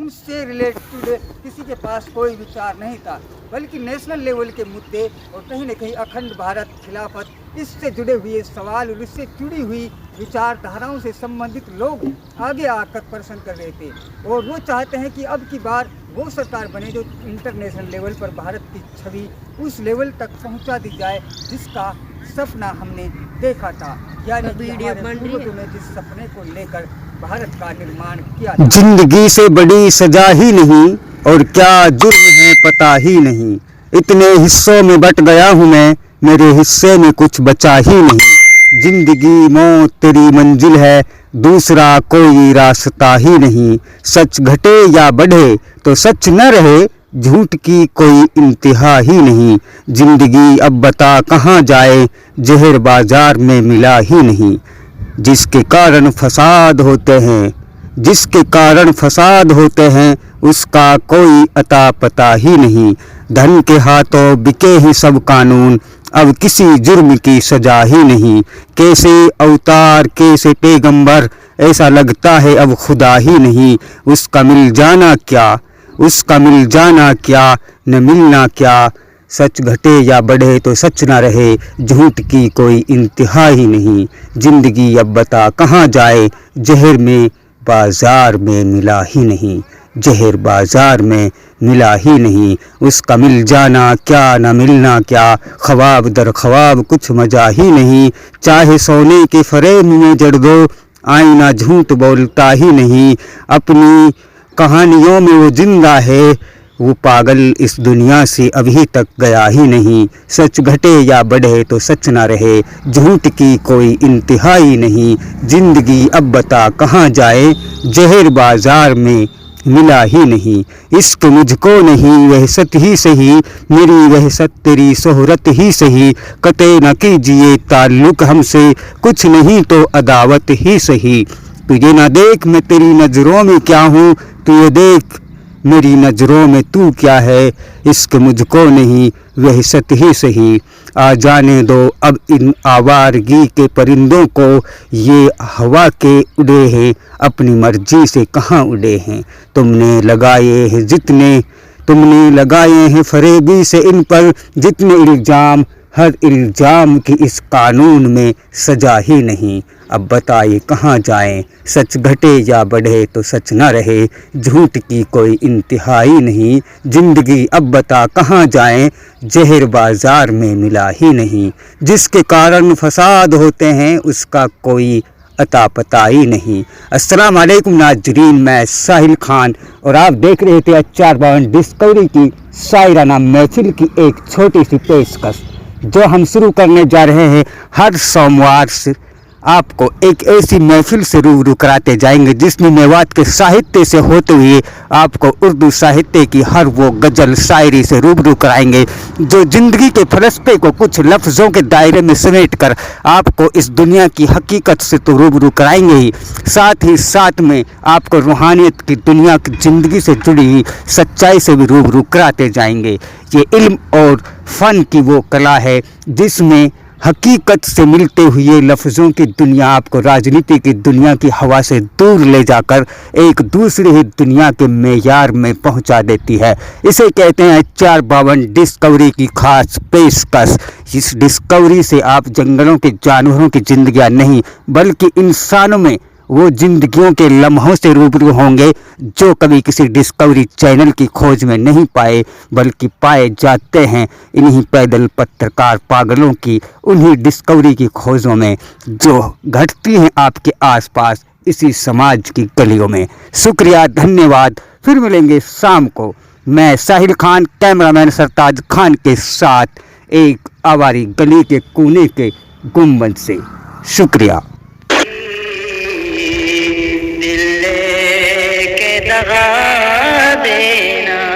उनसे रिलेटेड किसी के पास कोई विचार नहीं था, बल्कि नेशनल लेवल के मुद्दे और कहीं न कहीं अखंड भारत, खिलाफत, इससे जुड़े हुए सवाल और इससे जुड़ी हुई विचारधाराओं से संबंधित लोग आगे आकर प्रश्न कर रहे थे। और वो चाहते हैं कि अब की बार वो सरकार बने जो इंटरनेशनल लेवल पर भारत की छवि उस लेवल तक पहुंचा दी जाए जिसका सपना हमने देखा था, यानी कि हमारे पूर्वजों ने जिस सपने को लेकर भारत का निर्माण किया था। जिंदगी से बड़ी सजा ही नहीं और क्या जुर्म है पता ही नहीं। इतने हिस्सों में बट गया हूँ मैं, मेरे हिस्से में कुछ बचा ही नहीं। जिंदगी मौत तेरी मंजिल है, दूसरा कोई रास्ता ही नहीं। सच घटे या बढ़े तो सच न रहे, झूठ की कोई इंतहा ही नहीं। जिंदगी अब बता कहाँ जाए, जहर बाजार में मिला ही नहीं। जिसके कारण फसाद होते हैं उसका कोई अता पता ही नहीं। धन के हाथों बिके ही सब कानून, अब किसी जुर्म की सजा ही नहीं। कैसे अवतार कैसे पैगंबर, ऐसा लगता है अब खुदा ही नहीं। उसका मिल जाना क्या न मिलना क्या। सच घटे या बढ़े तो सच ना रहे, झूठ की कोई इंतहा ही नहीं। जिंदगी अब बता कहाँ जाए, जहर में बाजार में मिला ही नहीं। जहर बाजार में मिला ही नहीं। उसका मिल जाना क्या न मिलना क्या, ख्वाब दर ख्वाब कुछ मजा ही नहीं। चाहे सोने के फरेम में जड़ दो, आईना झूठ बोलता ही नहीं। अपनी कहानियों में वो जिंदा है, वो पागल इस दुनिया से अभी तक गया ही नहीं। सच घटे या बढ़े तो सच ना रहे, झूठ की कोई इंतहा ही नहीं। जिंदगी अब बता कहाँ जाए, जहर बाजार में मिला ही नहीं। इश्क मुझको नहीं वहशत ही सही, मेरी वहशत तेरी सोहरत ही सही। कते न कीजिए ताल्लुक हमसे, कुछ नहीं तो अदावत ही सही। तुझे न देख मैं तेरी नज़रों में क्या हूँ, तू ये देख मेरी नज़रों में तू क्या है। इश्क मुझको नहीं वहशत ही सही। आ जाने दो अब इन आवारगी के परिंदों को, ये हवा के उड़े हैं अपनी मर्जी से कहाँ उड़े हैं। तुमने लगाए हैं फरेबी से इन पर जितने इल्ज़ाम, हर इल्ज़ाम की इस कानून में सजा ही नहीं। अब बताइए कहाँ जाएं, सच घटे या बढ़े तो सच न रहे, झूठ की कोई इंतहा ही नहीं। जिंदगी अब बता कहाँ जाएं, जहर बाजार में मिला ही नहीं। जिसके कारण फसाद होते हैं उसका कोई अता पता ही नहीं। अस्सलाम वालेकुम नाजरीन, मैं साहिल खान और आप देख रहे थे अचार बावन डिस्कवरी की शायराना महफिल की एक छोटी सी पेशकश जो हम शुरू करने जा रहे हैं। हर सोमवार से आपको एक ऐसी महफिल से रूबरू कराते जाएंगे जिसमें मेवात के साहित्य से होते हुए आपको उर्दू साहित्य की हर वो गज़ल शायरी से रूबरू कराएंगे जो ज़िंदगी के फलसफे को कुछ लफ्ज़ों के दायरे में समेट कर आपको इस दुनिया की हकीकत से तो रूबरू कराएंगे ही, साथ ही साथ में आपको रूहानियत की दुनिया की ज़िंदगी से जुड़ी हुई सच्चाई से भी रूबरू कराते जाएंगे। ये इल्म और फ़न की वो कला है जिसमें हकीकत से मिलते हुए लफ्ज़ों की दुनिया आपको राजनीति की दुनिया की हवा से दूर ले जाकर एक दूसरी ही दुनिया के मेयार में पहुंचा देती है। इसे कहते हैं 452 डिस्कवरी की खास पेशकश। इस डिस्कवरी से आप जंगलों के जानवरों की जिंदगियां नहीं बल्कि इंसानों में वो जिंदगियों के लम्हों से रूबरू होंगे जो कभी किसी डिस्कवरी चैनल की खोज में नहीं पाए बल्कि पाए जाते हैं इन्हीं पैदल पत्रकार पागलों की उन्हीं डिस्कवरी की खोजों में जो घटती हैं आपके आसपास इसी समाज की गलियों में। शुक्रिया, धन्यवाद। फिर मिलेंगे शाम को, मैं साहिल खान कैमरामैन सरताज खान के साथ एक आवारी गली के कोने के गुंबद से। शुक्रिया। दगा देना